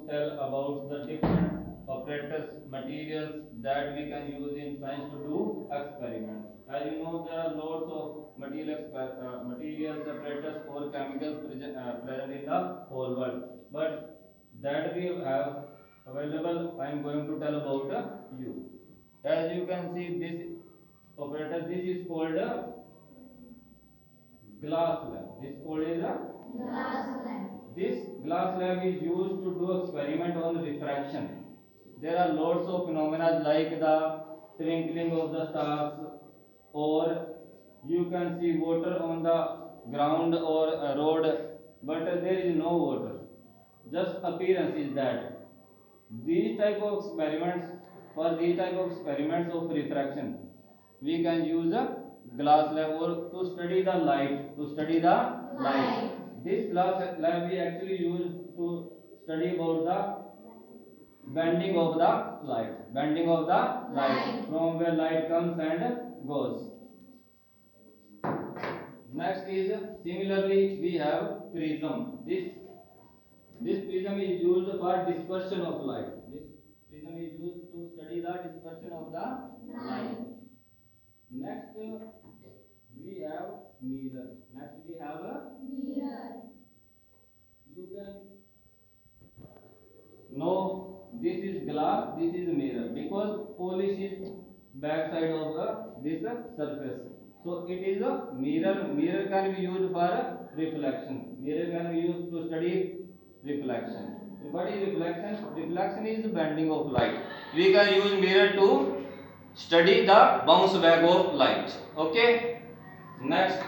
tell about the different apparatus materials that we can use in science to do experiments. As you know, there are lots of materials, apparatus or chemicals present in the whole world. But that we have available, I am going to tell about you. As you can see, this apparatus, this is called a glass lamp. This called is a glass lamp. This glass lamp is used to do experiment on refraction. There are lots of phenomena like the twinkling of the stars, or you can see water on the ground or a road, but there is no water. Just appearance is that. These type of experiments, for these type of experiments of refraction, we can use a glass lamp or to study the light. To study the light. This glass lamp we actually use to study about the bending of the light. Bending of the light from where light comes and goes. Next is similarly we have prism. This prism is used for dispersion of light. This prism is used to study the dispersion of the light. Next we have mirror. Next we have a mirror. You can know this is glass, this is mirror, because polish is back side of this surface. So it is a mirror. Mirror can be used for reflection. Mirror can be used to study reflection. What is reflection? Reflection is bending of light. We can use mirror to study the bounce back of light. Okay. Next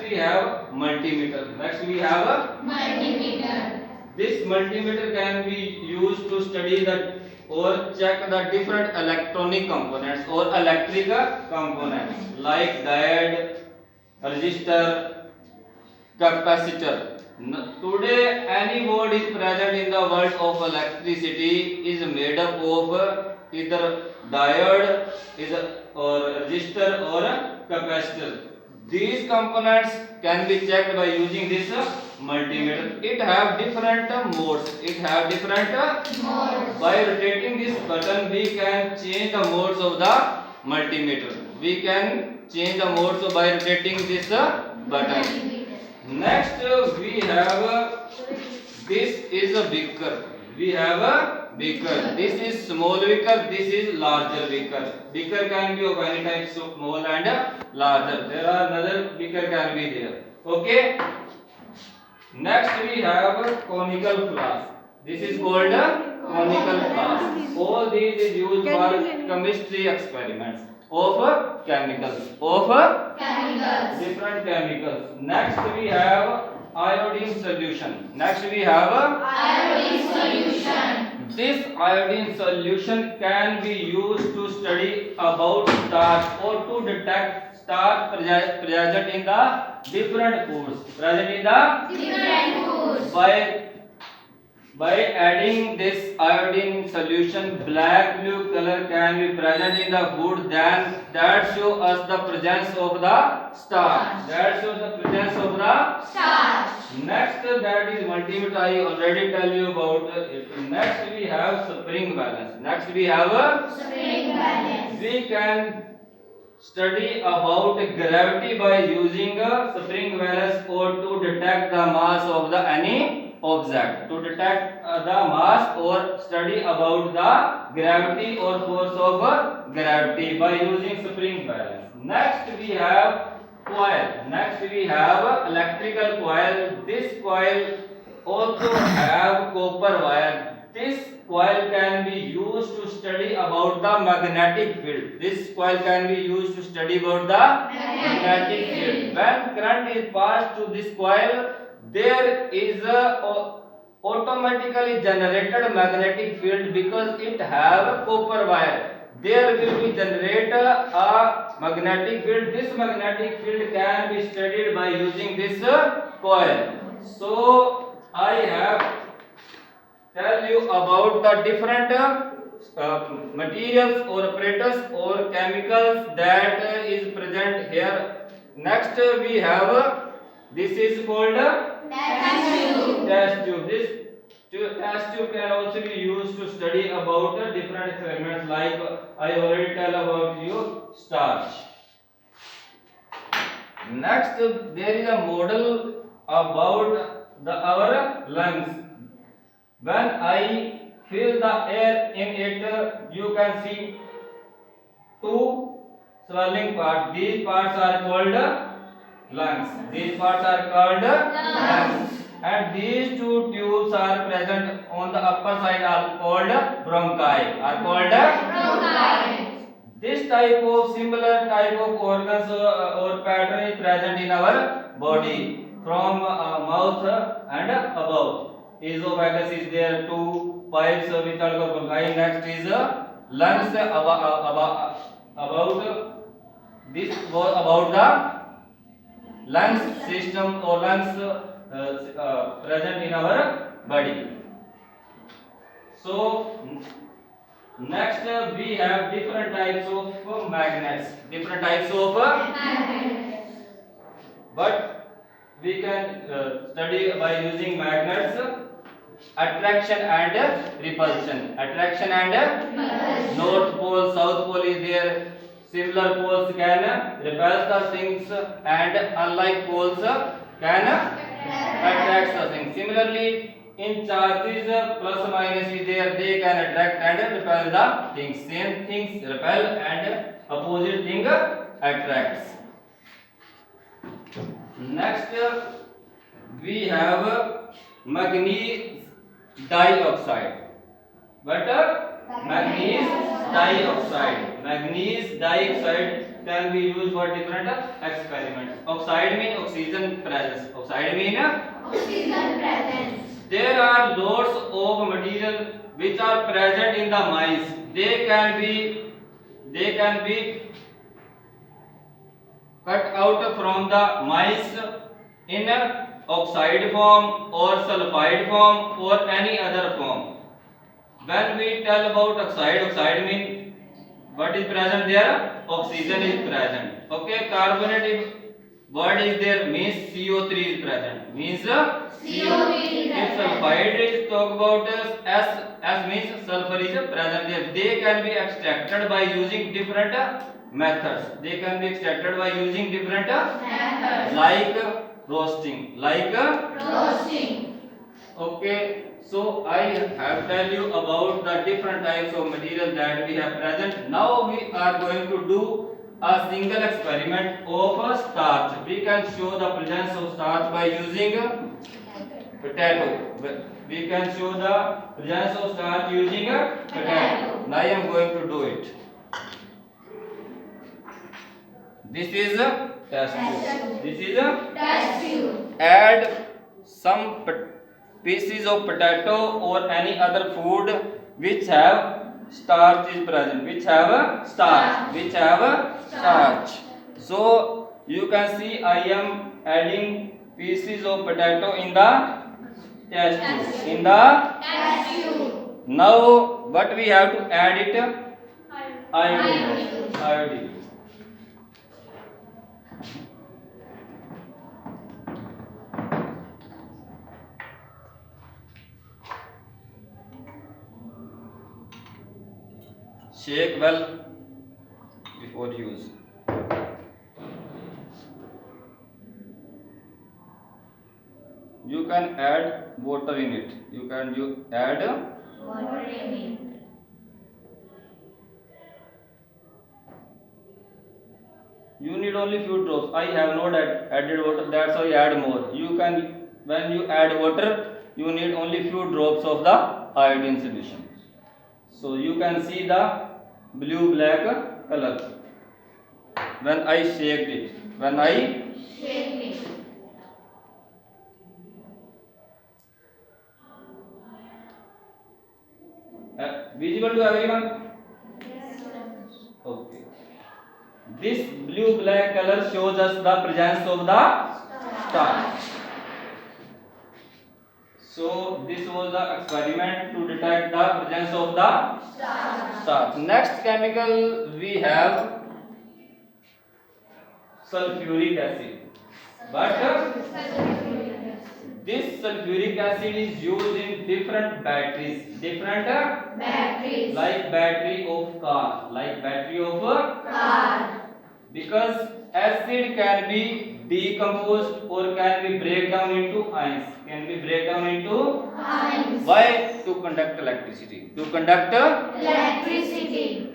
we have multimeter. Next we have a multimeter. This multimeter can be used to study the or check the different electronic components or electric components like diode, resistor, capacitor. Today, any board is present in the world of electricity is made up of either diode, or resistor or capacitor. These components can be checked by using this multimeter. It have different modes. It have different modes. By rotating this button, we can change the modes of the multimeter. We can change the modes by rotating this button. Next we have this is a beaker. We have a beaker. This is small beaker. This is larger beaker. Beaker can be of any type, so small and larger. There are another beaker can be there. Okay. Next we have conical flask. This is called a conical flask. All these is used for chemistry experiments of chemicals. Different chemicals. Next we have iodine solution. Next we have iodine solution. This iodine solution can be used to study about stars or to detect stars present in the different foods. By adding this iodine solution, black blue color can be present in the food. Then that shows us the presence of the star. Next, that is multimeter. I already tell you about it. Next we have spring balance. We can study about gravity by using a spring balance or to detect the mass of the any object. To detect the mass or study about the gravity or force of gravity by using spring balance. Next we have coil. Next we have electrical coil. This coil also have copper wire. This coil can be used to study about the magnetic field. This coil can be used to study about the magnetic field. When current is passed to this coil, there is a automatically generated magnetic field because it have copper wire. There will be generated a magnetic field. This magnetic field can be studied by using this coil. So I have tell you about the different materials or apparatus or chemicals that is present here. Next we have this is called test tube. Test tube can also be used to study about different experiments, like I already tell about you starch. Next, there is a model about our lungs. When I fill the air in it, you can see two swelling parts. These parts are called lungs. These parts are called lungs. And these two tubes are present on the upper side, are called bronchi. This type of similar type of organs or pattern is present in our body from mouth and above. Esophagus is there, two pipes which are called bronchi. Next is lungs. About this was about the lungs system or lungs present in our body. So next we have different types of magnets. Different types of but we can study by using magnets. Attraction and repulsion. Attraction and North pole, south pole is there. Similar poles can repel the things, and unlike poles can attract the things. Similarly, in charges, plus minus is there, they can attract and repel the things. Same things repel and opposite thing attracts. Next, we have manganese dioxide. But manganese dioxide. Manganese dioxide can be used for different experiments. Oxide means oxygen presence. Oxide means oxygen presence. there are lots of material which are present in the mice. They can be cut out from the mice in oxide form or sulfide form or any other form. When we tell about oxide means what is present there? Oxygen is present. Okay, carbonative word is there, means CO3 is present. Means CO3 is if present. sulfide is talk about S means sulfur is present there. They can be extracted by using different methods. They can be extracted by using different Methods. like roasting. Roasting. Okay, so I have tell you about the different types of material that we have present. Now we are going to do a single experiment of a starch. We can show the presence of starch by using a potato. We can show the presence of starch using a potato. Now I am going to do it. This is a test tube. This is a Test tube. add some pieces of potato or any other food which have starch is present, which have a starch. So you can see I am adding pieces of potato in the test tube. Test tube. Now what we have to add it? Iodine. Shake well before use. You can add water in it. You can add Water in it. you need only few drops. I have not added water, that's why I add more. You can, when you add water, you need only few drops of the iodine solution. So you can see the blue black color when I shaked it. Shake it. Visible to everyone? Yes, sir. Okay. This blue black color shows us the presence of the starch. So this was the experiment to detect the presence of the starch. Next chemical we have sulfuric acid. But This sulfuric acid is used in different batteries. Different Batteries. like battery of car. Like battery of Car. because acid can be decomposed or can be break down into ions. Can be break down into Ions. why? To conduct electricity. To conduct Electricity.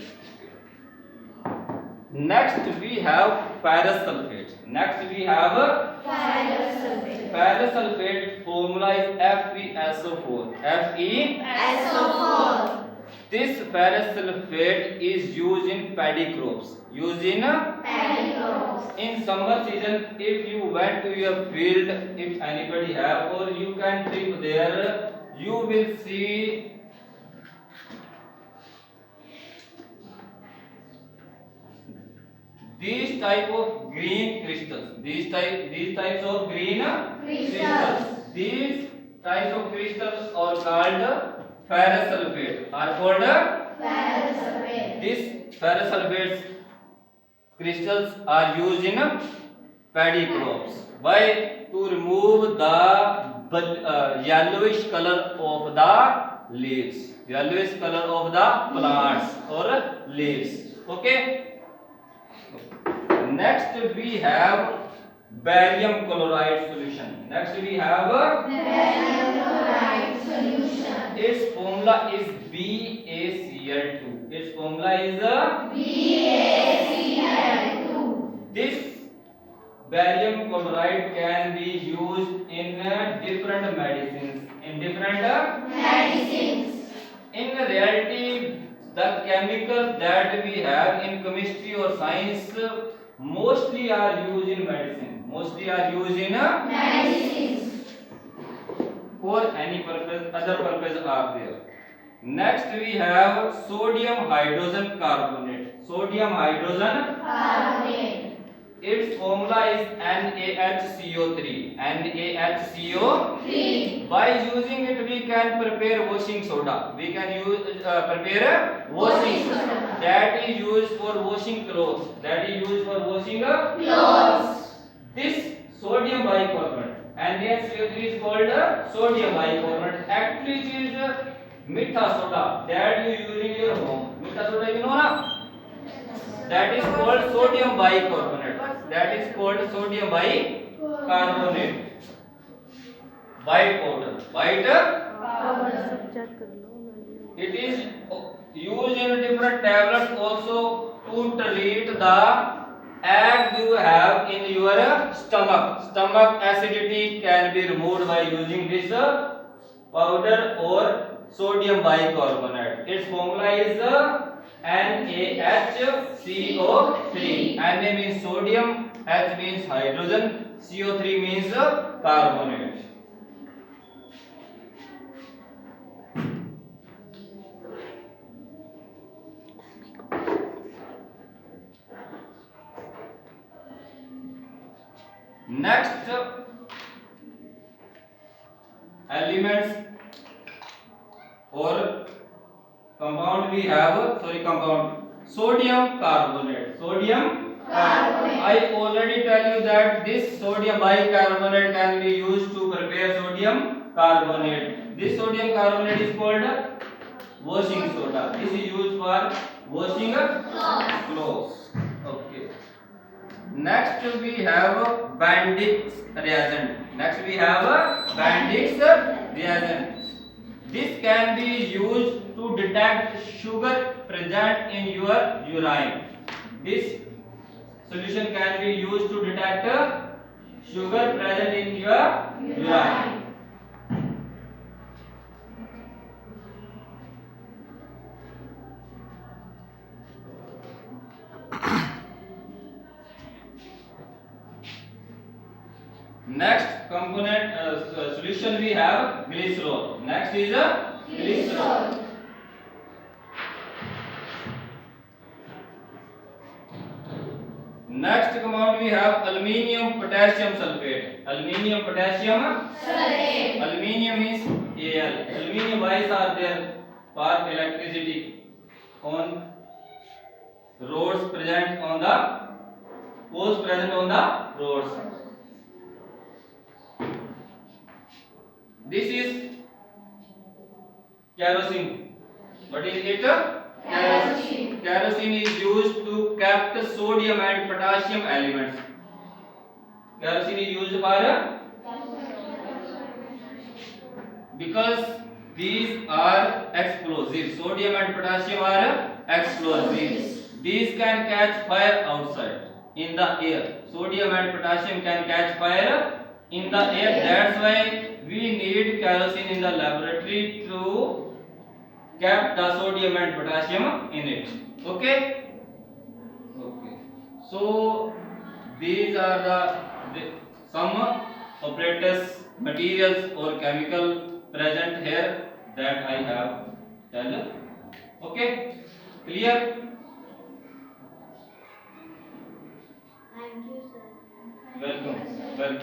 next we have ferrous sulfate. Next we have Ferrous sulfate. ferrous sulfate. Formula is FeSO4. SO4. This ferrous sulfate is used in paddy crops. Used in Paddy crops. in summer season. If you went to your field, if anybody have, or you can trip there, you will see these type of green crystals. These types of green Crystals. These types of crystals are called ferrous sulfate. Are called Ferrous sulfate. these ferrous sulfates crystals are used in paddy crops. Why? To remove the yellowish color of the leaves. Yellowish color of the plants or leaves. Okay. Next we have barium chloride solution. Next we have Barium chloride solution. its formula is BaCl2. Its formula is BaCl2. this barium chloride can be used in different medicines. In different Medicines. in reality, the chemicals that we have in chemistry or science mostly are used in medicine. Mostly are used in Medicines. for any purpose. Other purpose are there. Next we have sodium hydrogen carbonate. Sodium hydrogen. Carbonate. Its formula is NaHCO3. NaHCO. 3. By using it, we can prepare washing soda. We can prepare washing soda. That is used for washing clothes. That is used for washing Clothes. this sodium bicarbonate. NaCO3 is called sodium bicarbonate. Actually, it is mitha soda that you use in your home. Mitha soda, you know na? That is called sodium bicarbonate. That is called sodium bicarbonate. White powder. White. It is used in different tablets also to treat the ache you have in your stomach. Stomach acidity can be removed by using this powder or sodium bicarbonate. Its formula is NaHCO3. Na means sodium, H means hydrogen, CO3 means carbonate. Next elements or compound we have, compound sodium carbonate. Sodium Carbonate. I already tell you that this sodium bicarbonate can be used to prepare sodium carbonate. This sodium carbonate is called washing soda. This is used for washing clothes. Okay. Next we have Bandix reagent. Next we have Bandix reagent. This can be used to detect sugar present in your urine. This solution can be used to detect sugar present in your urine. Next component solution we have glycerol. Next is glycerol. Next compound we have aluminium potassium sulfate. Aluminium potassium Sulfate. Aluminium is Al. Aluminium wires are there for electricity on roads present on the poles present on the roads. This is kerosene. What is it? Kerosene. Kerosene is used to capture sodium and potassium elements. Kerosene is used for because these are explosives. Sodium and potassium are explosives. These can catch fire outside in the air. Sodium and potassium can catch fire in the air. That's why we need kerosene in the laboratory to cap the sodium and potassium in it. Okay. Okay. So these are the some apparatus materials or chemical present here that I have tell. Okay. Clear? Thank you, sir. Welcome. Welcome.